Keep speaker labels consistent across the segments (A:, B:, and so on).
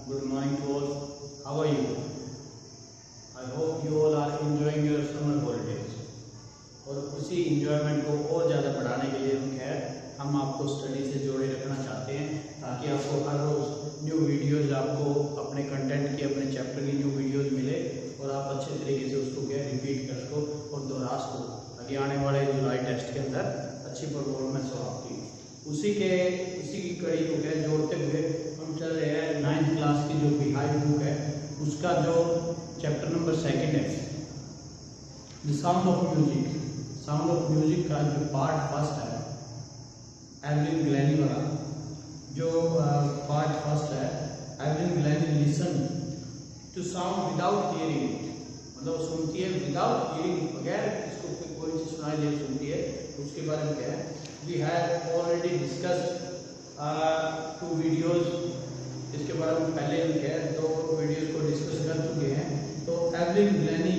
A: Good morning to all. How are you? I hope you all are enjoying your summer holidays. और उसी enjoyment को और ज़्यादा बढ़ाने के लिए हम आपको स्टडी से जोड़े रखना चाहते हैं ताकि आपको हर रोज़ न्यू वीडियोज़ आपको अपने कंटेंट की अपने चैप्टर की न्यू वीडियोज़ मिले और आप अच्छे तरीके से उसको रिपीट कर सको और दोहरा सको ताकि आने वाले जुलाई टेस्ट के अंदर अच्छी परफॉर्मेंस हो आपकी। उसी की कड़ी को जोड़ते हुए हम चल रहे हैं 9th क्लास की जो बिहाइंड बुक है उसका जो चैप्टर नंबर 2 है the sound of music. Sound of music का जो पार्ट फर्स्ट है एवलिन ग्लैनी वाला जो पार्ट फर्स्ट है Evelyn Glennie listen to sound without hearing it, मतलब सुनती है विदाउट हियरिंग, बगैर इसको कोई चीज़ सुनाई दे सुनती है। उसके बारे में क्या है, we have already discussed 2 videos, इसके बारे में पहले हम क्या है 2 वीडियोज़ को डिस्कस कर चुके हैं। तो एवलिन ग्लैनी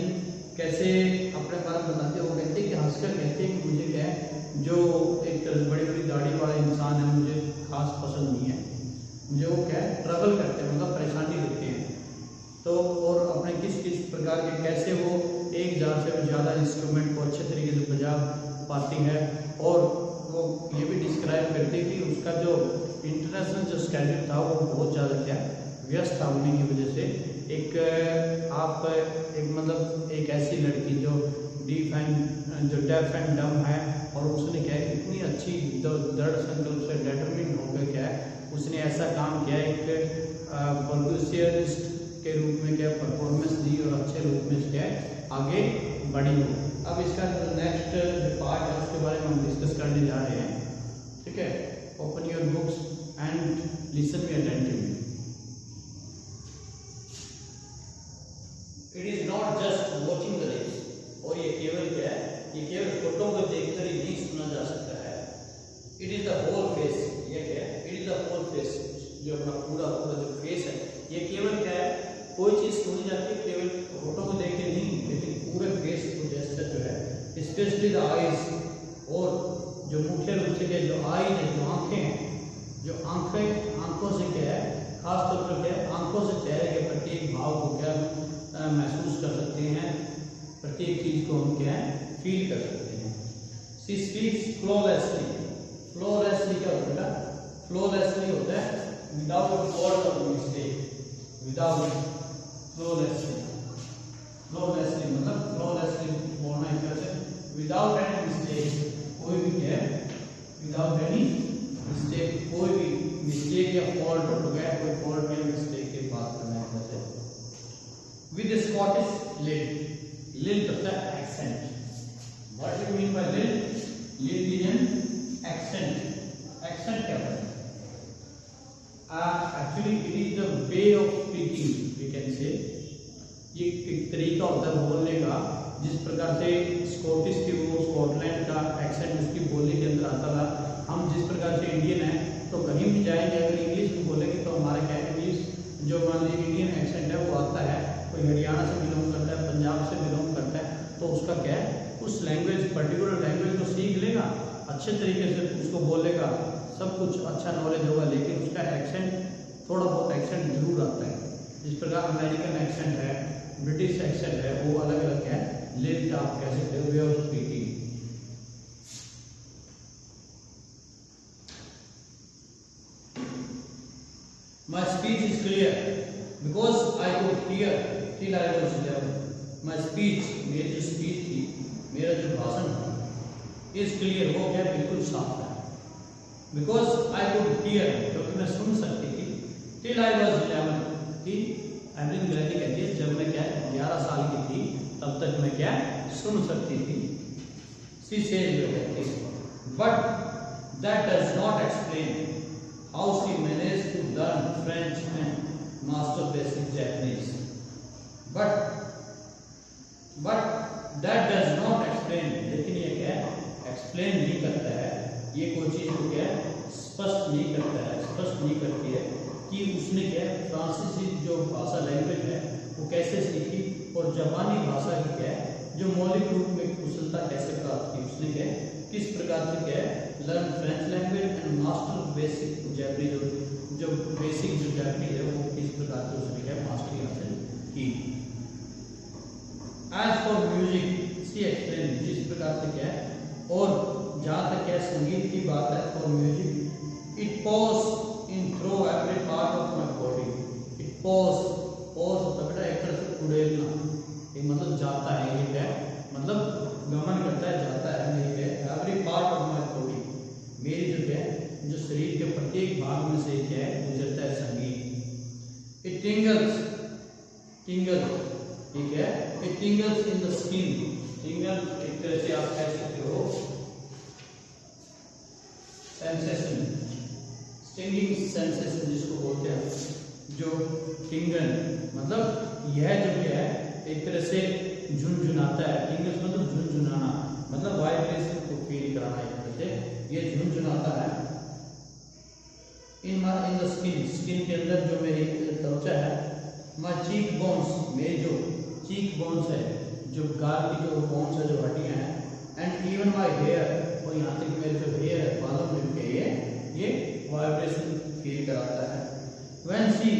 A: कैसे अपने बारे में बताते हैं, वो कहते हैं कि हंसकर कहते हैं कि मुझे क्या है जो एक बड़ी बड़ी दाढ़ी वाला इंसान है मुझे खास पसंद नहीं है, मुझे वो क्या है ट्रबल करते हैं, मतलब परेशानी देते हैं। तो और अपने किस किस प्रकार के कैसे वो 1000 से भी ज़्यादा इंस्ट्रूमेंट को अच्छे तरीके से बजा पाती है। और वो ये भी डिस्क्राइब करते हैं कि उसका जो इंटरनेशनल जो स्केड्यूल था वो बहुत ज़्यादा क्या व्यस्त था होने की वजह से एक मतलब एक ऐसी लड़की जो डेफ एंड डम है और उसने क्या है इतनी अच्छी दृढ़ संकल्प से डिटरमिन होकर क्या है उसने ऐसा काम किया, एक परक्यूशनिस्ट के रूप में क्या परफॉर्मेंस दी और अच्छे रूप में क्या आगे बढ़ी हो। अब इसका नेक्स्ट पार्ट है उसके बारे में हम डिस्कस करने जा रहे हैं, ठीक है। Open your books and listen me attentively. It is not just watching the race, और ये केवल क्या है, ये केवल फोटो को देखकर ही नहीं सुना जा सकता है। It is the whole face, ये क्या है, it is the whole face, जो अपना पूरा जो फेस है, ये केवल क्या है कोई चीज सुनी जाती है केवल फोटो को देख के नहीं, लेकिन पूरे फेस को जैसे जो है स्पेशली द आईज, और जो मुख्य रूप से क्या जो आईज है, जो आंखें हैं, जो आंखों से क्या है खासतौर पर क्या है आंखों से चेहरे के प्रत्येक भाव को क्या महसूस कर सकते हैं, प्रत्येक चीज को हम क्या है फील कर सकते हैं। She speaks flawlessly. फ्लॉलेसली क्या होता है, फ्लॉलेसली होता है विदाउट अ फॉल्ट और मिस्टेक, विदाउट फ्लॉलेसली। फ्लॉलेसली मतलब फ्लॉलेसली बोलना एक तरह से विदाउट एनी मिस्टेक, कोई भी क्या है विदाउट एनी मिस्टेक, कोई भी मिस्टेक या फॉल्ट हो गया, कोई फॉल्ट या मिस्टेक के बात करना है जैसे विद स्कॉटिश लिल्ट। लिल्ट होता है accent. What do you mean by lilt? Lilt is an accent. Accent क्या है? Actually it is the way of speaking, we can say, ये एक तरीका होता है बोलने का, जिस प्रकार से स्कॉटिश की वो स्कॉटलैंड का एक्सेंट उसकी बोलने के अंदर आता था। हम जिस प्रकार से इंडियन है तो कहीं भी जाएंगे अगर इंग्लिश में बोलेंगे तो हमारा क्या है इंग्लिश जो मान लीजिए इंडियन एक्सेंट है वो आता है, कोई हरियाणा से बिलोंग करता है, पंजाब से बिलोंग करता है, तो उसका क्या है उस लैंग्वेज पर्टिकुलर लैंग्वेज को सीख लेगा, अच्छे तरीके से उसको बोलेगा, सब कुछ अच्छा नॉलेज होगा, लेकिन उसका एक्सेंट थोड़ा बहुत एक्सेंट जरूर आता है। जिस प्रकार अमेरिकन एक्सेंट है, ब्रिटिश एक्सेंट है, वो अलग अलग है, लिल्ट आप कह सकते हो, वे of speaking. My speech is clear because I could hear till I was 11. My speech, मेरी जो स्पीच थी, मेरा जो भाषण था, is clear, वो क्या बिल्कुल साफ है। Because I could hear, क्योंकि मैं सुन सकती थी, till I was 11, कि एवलिन ग्लैनी कहती है जब मैं क्या 11 साल की थी तब तक मैं क्या सुन सकती थी। She says वो कहती है, but that does not explain how she managed to learn French and master basic Japanese. But that does not explain, लेकिन ये क्या एक्सप्लेन नहीं करता है, ये कोई चीज को क्या स्पष्ट नहीं करता है, स्पष्ट नहीं करती है कि उसने क्या फ्रांसीसी जो भाषा लैंग्वेज है वो कैसे सीखी और जापानी भाषा की क्या जो मौलिक रूप में कुशलता कैसे प्राप्त की, उसने क्या किस प्रकार से क्या learn French language and master basic Japanese, जो बेसिक जो जैपनीज है वो किस प्रकार से उसने क्या मास्टरी हासिल की। As for music see explain, जिस प्रकार से क्या है, और जहाँ तक क्या संगीत की बात है, for music it pause in through every part of my body. It pause होता बेटा एक तरह से उड़ेलना, ये मतलब जाता है, ये क्या मतलब गमन करता है, जाता है, नहीं है every part of my body, मेरी जो क्या जो शरीर के प्रत्येक भाग में से क्या है गुजरता है संगीत। इट टिंगल्स, ठीक है, it tingles in the skin, tingle एक तरह से आप कह सकते हो सेंसेशन, स्टिंगिंग सेंसेशन जिसको बोलते हैं, जो टिंगल मतलब यह जो है एक तरह से झुनझुनाता है, टिंगल्स मतलब झुनझुनाना, मतलब वाइब्रेशन को फील कराना, एक तरह से ये झुनझुनाता है। इन द स्किन के अंदर जो मेरी त्वचा है, माय चीक बोन्स, मेरी जो चीक बोन्स है, जो गाल की जो बोन्स है, जो हड्डियां हैं, एंड इवन माय हेयर, और यहाँ तक मेरे जो हेयर है, बालों में भी ये वाइब्रेशन फील कराता है। व्हेन शी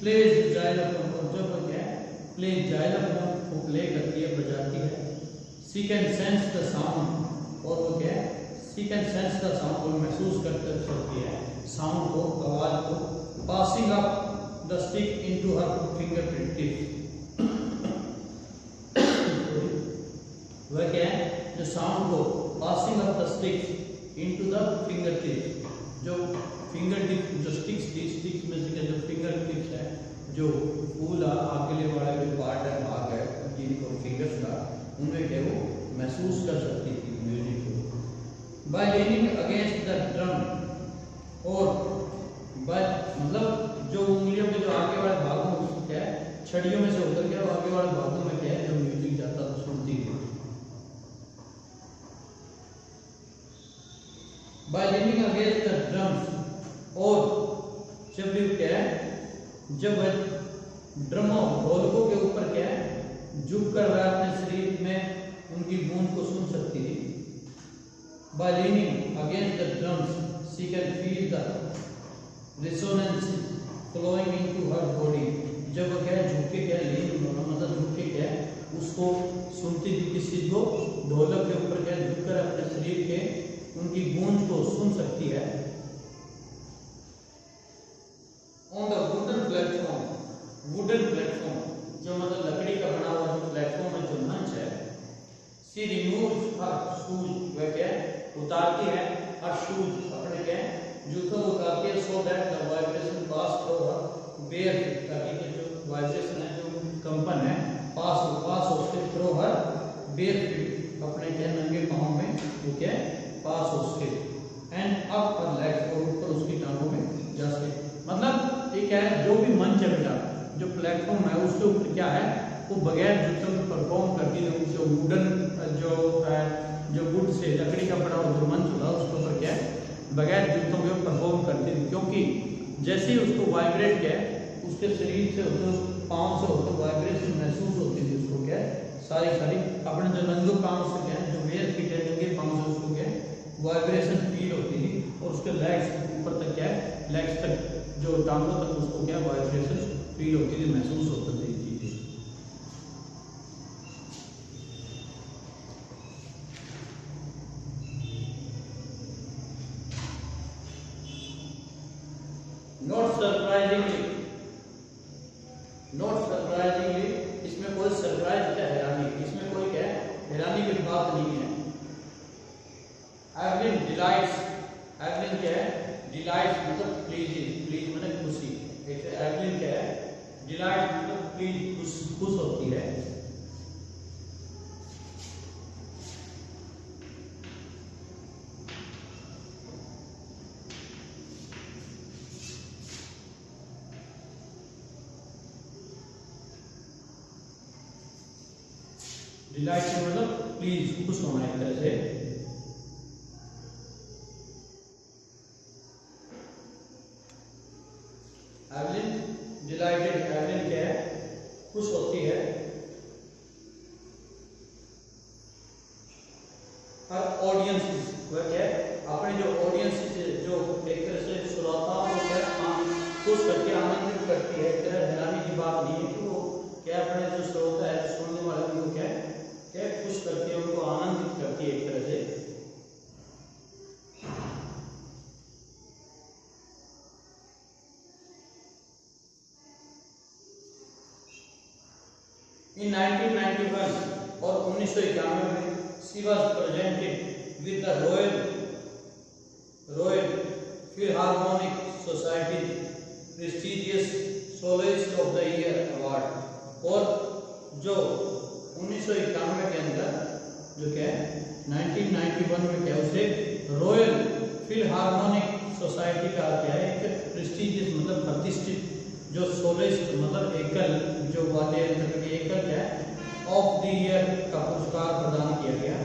A: प्लेज जाइलोफोन, जब वो क्या है प्ले जाइलोफोन को प्ले करती है, बजाती है, she can sense the sound, और वो क्या है she can sense the sound, को महसूस कर सकती है साउंड को, आवाज को, passing up the stick into her finger tips. वह क्या है जो साउंड को passing up the sticks into the finger tips, जो फिंगर टिप जो स्टिक्स में से जो फिंगर टिप्स है, जो फूल आगे वाला जो पार्ट है, भाग है जिनको फिंगर्स का, उनमें क्या वो महसूस कर सकती थी म्यूजिक को। By leaning against the drum, और बाय मतलब जो उंगलियों के जो आगे वाले भागों में क्या है छड़ियों में से होकर के आगे वाले भागों में क्या है जो म्यूजिक जाता था सुनती थी। By leaning against the drums, और जब भी क्या है जब वह ड्रमों ढोलकों के ऊपर क्या है झुक कर वह अपने शरीर में उनकी गूंज को सुन सकती थी। By leaning against the drums she can feel the resonance flowing into her body, जब वह क्या है झुक के क्या लीन मतलब झुक के क्या है उसको सुनती थी, किस चीज को, ढोलक के ऊपर क्या झुक कर अपने शरीर के उनकी गूंज को सुन सकती है। ऑन द वुडन प्लेटफॉर्म, जो मतलब लकड़ी का बना हुआ जो प्लेटफॉर्म है, जो मंच है, शी रिमूव्स हर शूज, वह क्या उतारती है हर शूज, अपने क्या जूतों उतारती है, so that the vibration pass through her bare feet, ताकि जो वाइब्रेशन है जो कंपन है पास उसके थ्रू हर बेयर फीट, अपने क्या नंगे पांव में वो क्या पास हो सके, एंड अप हर लेग्स, और ऊपर उसकी टांगों में जा सके। मतलब ये क्या है जो भी मंच है बेटा, जो प्लेटफॉर्म है उसके ऊपर क्या है वो बगैर जूतों के परफॉर्म करती है, जो वुडन जो वुड से लकड़ी का बना हुआ जो मंच होता है उसके ऊपर क्या है बगैर जूतों के परफॉर्म करती थी, क्योंकि जैसे ही उसको वाइब्रेट क्या है उसके शरीर से पाँव से होकर वाइब्रेशन महसूस होती थी, उसको क्या सारी अपने जो नंगे पाँव से क्या जो वेयर फीट है नंगे पाँव से उसको क्या वाइब्रेशन फील होती थी, और उसके लेग्स ऊपर तक क्या लेग्स तक जो टांगों तक उसको क्या वाइब्रेशन फील होती थी, महसूस होती थी चीजें। नॉट सरप्राइजिंगली, इसमें कोई सरप्राइज क्या हैरानी, इसमें कोई क्या हैरानी की बात नहीं है। एवलिन डिलाइट्स, एवलिन क्या है डिलाइट्स मतलब प्लीज मतलब खुशी, एवलिन क्या है डिलाइट मतलब प्लीज खुश होती है। डिलाइट मतलब प्लीज खुश होना एक तरह से। एवलिन डिलाइटेड, एवलिन क्या है खुश होती है। हर ऑडियंस वह क्या है अपने जो ऑडियंस जो एक तरह से श्रोताओं को क्या खुश करके आनंदित करती है, एक तरह हैरानी की बात नहीं है कि वो क्या अपने जो श्रोता है, सुनने वाले उनको क्या क्या खुश करती है, उनको आनंदित करती है एक तरह से। In 1991 और 1991 में she was presented with the Royal Philharmonic Society prestigious Soloist of the Year Award। और जो 1991 के अंदर जो क्या है 1991 में क्या उसे रॉयल फिलहार्मोनिक सोसाइटी का क्या है एक प्रेस्टिजियस मतलब प्रतिष्ठित जो सोलिस्ट मतलब एकल जो वाद्य यंत्र के एकल क्या है ऑफ द ईयर का पुरस्कार प्रदान किया गया।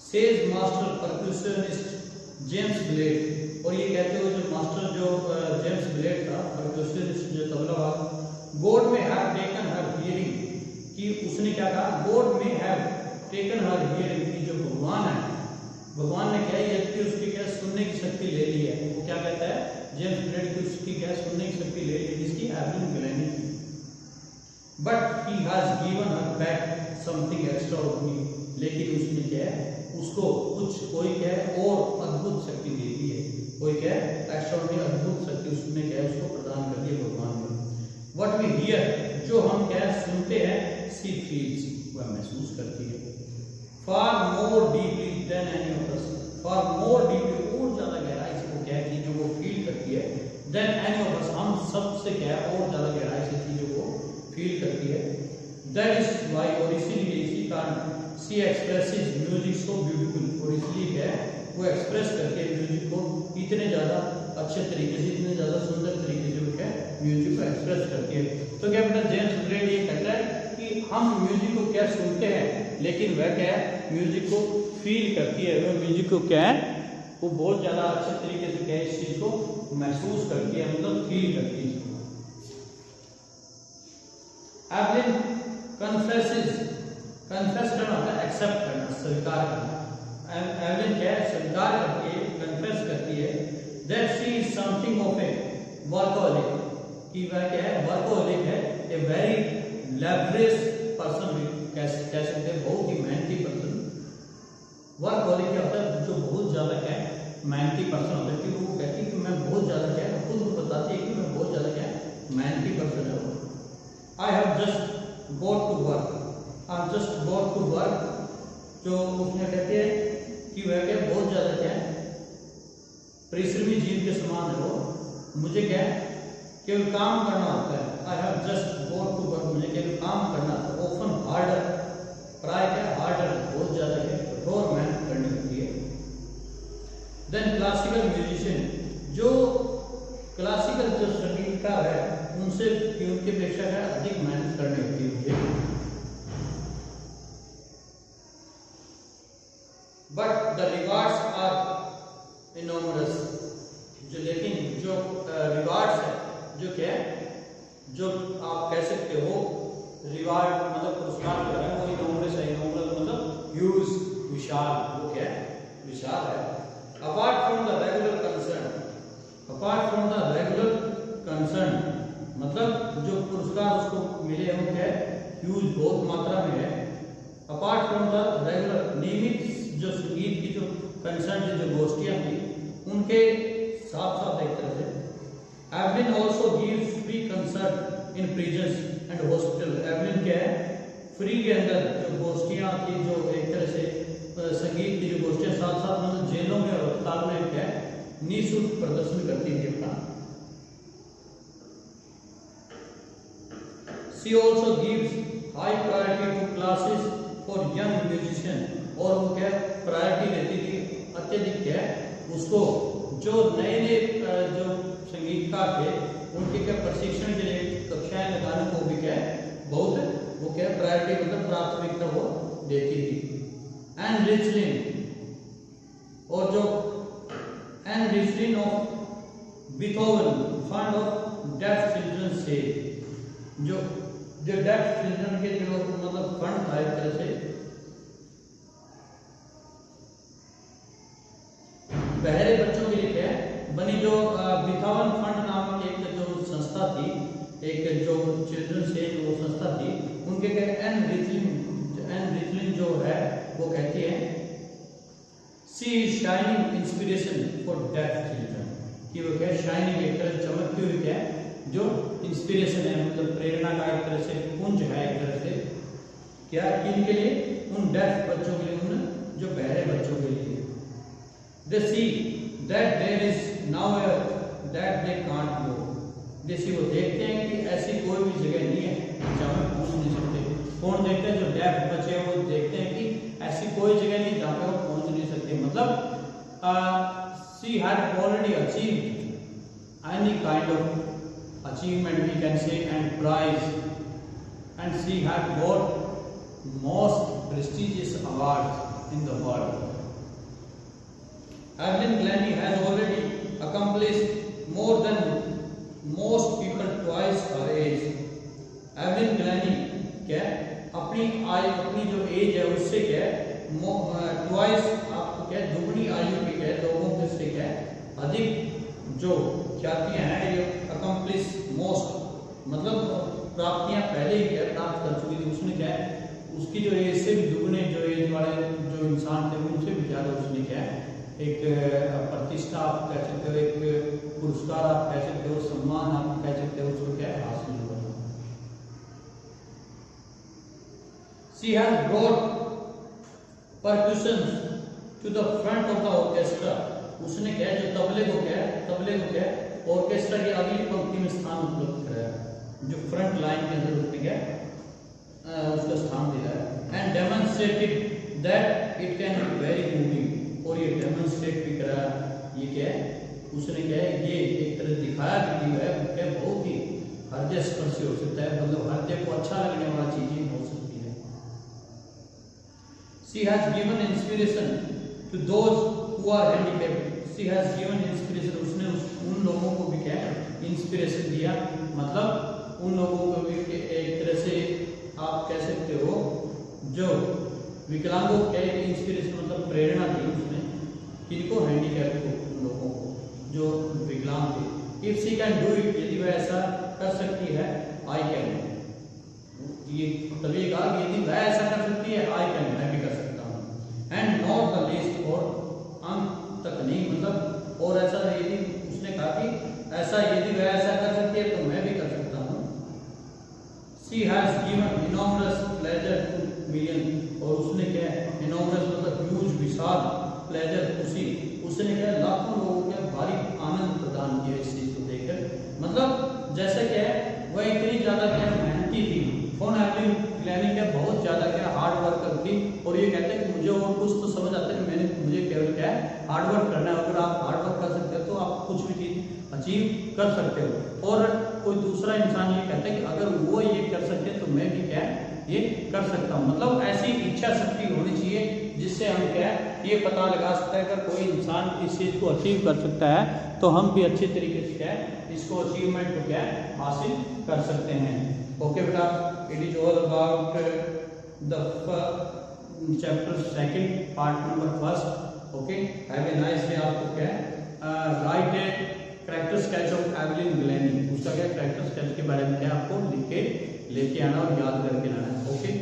A: Says master percussionist James Blade. और ये कहते हुए जो मास्टर जो जेम्स ब्लेड था परक्यूशनिस्ट जो तबला गॉड में हैव टेकन हर हियरिंग कि उसने क्या कहा गॉड में हैव टेकन हर हियरिंग कि जो भगवान ने क्या ये कि उसकी क्या सुनने की शक्ति ले ली है। वो क्या कहता है जेम्स ब्लेड की उसकी क्या सुनने की शक्ति ले ली है जिसकी एवलिन गिलानी थी। But he has given her back something extraordinary. लेकिन उसने क्या है उसको कुछ कोई क्या है और अद्भुत शक्ति दे दी है, कोई क्या है एक्स्ट्राऑर्डिनरी अद्भुत शक्ति उसने क्या है उसको प्रदान कर दी भगवान ने। व्हाट वी हियर जो हम क्या सुनते हैं सी फील्स वह महसूस करती है। Far more deeply than any of us. Far more deeply और ज्यादा गहराई से वो क्या चीजों को फील करती है देन एनी ऑफ अस हम सबसे क्या और ज्यादा गहराई से चीजों को फील करती है। दैट इज व्हाई और इसीलिए इसी कारण सी एक्सप्रेसेस म्यूजिक सो ब्यूटीफुल। और इसलिए क्या है वो एक्सप्रेस करके म्यूजिक को इतने ज़्यादा अच्छे तरीके से इतने ज़्यादा सुंदर तरीके से वो क्या म्यूजिक को एक्सप्रेस करती है। तो क्या बेटा जेम्स ब्लेड ये कहता है कि हम म्यूजिक को क्या सुनते हैं लेकिन वह क्या है म्यूजिक को फील करती है, वह म्यूजिक को क्या है वो बहुत ज़्यादा अच्छे तरीके से क्या इस चीज़ को महसूस करती है मतलब फील करती है। एवलिन कन्फेस करना होता है एक्सेप्ट करना स्वीकार करना। एवलिन क्या है स्वीकार करती है कन्फेस करती है that she is something of A workaholic कि वह क्या है वर्कहोलिक है, ए वेरी लैबरियस पर्सन कह सकते हैं बहुत ही मेहनती पर्सन। वर्कहोलिक क्या होता है जो बहुत ज़्यादा क्या है मेहनती पर्सन होता है कि वो कहती है कि मैं बहुत ज़्यादा क्या है खुद बताती है कि मैं बहुत ज़्यादा क्या है मेहनती पर्सन है। I have just got to work, I just got to work जो उसने कहते हैं कि वह क्या बहुत ज़्यादा क्या है परिश्रमी जीव के समान है वो, मुझे क्या है केवल काम करना होता है। I have just got to work मुझे केवल काम करना होता है। ऑफन हार्डर प्राय क्या हार्डर बहुत ज़्यादा क्या कठोर मेहनत करनी होती है। देन क्लासिकल म्यूजिशियन जो क्लासिकल जो संगीतकार है उनसे उनकी अपेक्षा क्या अधिक मेहनत करनी होती है मुझे। But the rewards are enormous जो लेकिन जो रिवार्ड्स है जो क्या है जो आप कह सकते हो रिवार्ड मतलब पुरस्कार जो है वो इनॉर्मस है। इनॉर्मस मतलब ह्यूज विशाल, वो क्या है विशाल है। Apart from the regular concern मतलब जो पुरस्कार उसको मिले हैं वो क्या है ह्यूज बहुत मात्रा में है। अपार्ट फ्रॉम द रेगुलर नियमित जो संगीत की जो कंसर्न जो गोष्ठियाँ थी उनके साथ साथ एक तरह से Evelyn also gives free concert in prisons and hospital. Evelyn क्या है फ्री के अंदर जो गोष्ठियाँ थी जो एक तरह से संगीत की जो गोष्ठियाँ साथ साथ मतलब जेलों में और अस्पताल में क्या है निःशुल्क प्रदर्शन करती थी अपना। She also gives high priority to classes for young musician। और वो क्या प्रायोरिटी देती थी अत्यधिक क्या उसको जो नए जो संगीतकार थे उनके क्या प्रशिक्षण के लिए कक्षाएं लगाने को भी क्या बहुत वो क्या प्रायोरिटी मतलब प्राथमिकता वो देती थी। एंड रिचलिन और जो एंड रिचलिन of Beethoven fund of deaf children से जो डेफ चिल्ड्रन के जो मतलब फंड था एक तरह से बहरे बच्चों एक जो चिल्ड्रंस एज वो संस्था थी, उनके क्या एन रिचलिन जो है वो कहती है she is shining inspiration for deaf children, कि वो क्या शाइनिंग एक तरह चमकती हुई क्या जो इंस्पिरेशन है, मतलब प्रेरणा का एक तरह से पुंज है एक तरह से, क्या किन के लिए, उन डेफ बच्चों के लिए, उन जो बहरे बच्चों के लिए। They see that there is now that they can't go, जैसे वो देखते हैं कि ऐसी कोई भी जगह नहीं है जहाँ पे पहुंच नहीं सकते। कौन देखते हैं, जो डेफ बच्चे हैं वो देखते हैं कि ऐसी कोई जगह नहीं जहाँ पे वो पहुंच नहीं सकते। मतलब she had already achieved any kind of achievement we can say and prize, and she had got most prestigious awards in the world. Evelyn Glennie has already accomplished more than most people twice her age। Evelyn Glennie क्या अपनी जो as है उससे क्या twice, आपको क्या दुगनी आयु की क्या लोगों के से क्या अधिक जो ख्यातियां हैं ये अकम्प्लिश मोस्ट, मतलब प्राप्तियां पहले ही क्या प्राप्त कर चुकी थी। उसने क्या उसकी जो एज से भी दुगने जो एज वाले जो इंसान थे उनसे भी ज्यादा उसने क्या एक प्रतिष्ठा आप कह सकते हो, एक पुरस्कार आप कह सकते हो, सम्मान आप कह सकते हो, उसको क्या हासिल हुआ। She has brought percussions to the front of the orchestra। उसने क्या जो तबले को क्या ऑर्केस्ट्रा की अगली पंक्ति में स्थान उपलब्ध कराया, जो फ्रंट लाइन के अंदर उसने क्या उसका स्थान दिया है। And demonstrated that it can be very moving, और ये डेमोन्स्ट्रेट भी करा, ये क्या है उसने क्या है ये एक तरह दिखाया कि जो है क्या बहुत ही हृदय स्पर्शी हो सकता है, मतलब हृदय को अच्छा लगने वाला चीजें हो सकती है। She has given inspiration to those who are handicapped। She has given inspiration, उसने उन लोगों को भी क्या इंस्पिरेशन दिया, मतलब उन लोगों को भी एक तरह से आप कह सकते हो जो विकलांगों को क्या इंस्पिरेशन मतलब प्रेरणा दी उसने, किनको हैंडीकैप को, उन लोगों को जो विकलांग थे। If she can do it, यदि वह ऐसा कर सकती है, आई कैन, ये तभी कहा कि यदि वह ऐसा कर सकती है आई कैन, मैं भी कर सकता हूँ। एंड नॉट द लीस्ट, और अंत तक नहीं, मतलब और ऐसा यदि उसने कहा कि ऐसा यदि वह ऐसा कर सकती है तो मैं भी कर सकता हूँ। She has given enormous pleasure two million, और उसने क्या इनॉर्मस मतलब ह्यूज विशाल प्लेजर खुशी, उसने क्या लाखों लोगों को भारी आनंद प्रदान किया इस चीज को देखकर। मतलब जैसे क्या वह इतनी ज्यादा क्या मेहनती थी, फोन एवलिन ग्लैनी क्या बहुत ज्यादा क्या हार्ड वर्क करती, और ये कहते हैं कि मुझे और कुछ तो समझ आता है कि मुझे केवल क्या है हार्ड वर्क करना है। अगर आप हार्ड वर्क कर सकते हो तो आप कुछ भी चीज अचीव कर सकते हो। और कोई दूसरा इंसान ये कहता है कि अगर वो ये कर सकते हैं तो मैं भी क्या ये कर सकता हूँ। मतलब ऐसी इच्छा शक्ति होनी चाहिए जिससे हम क्या ये पता लगा सकते हैं अगर कोई इंसान इस चीज को अचीव कर सकता है तो हम भी अच्छे तरीके से क्या इसको अचीवमेंट को क्या हासिल कर सकते हैं। ओके बेटा, it is all about the chapter second part number first. Okay, have a nice day. आपको क्या write a character sketch of Evelyn Glennie, उसका क्या कैरेक्टर स्केच के बारे में क्या आपको लिख के लेके आना और याद करके लाना है। ओके।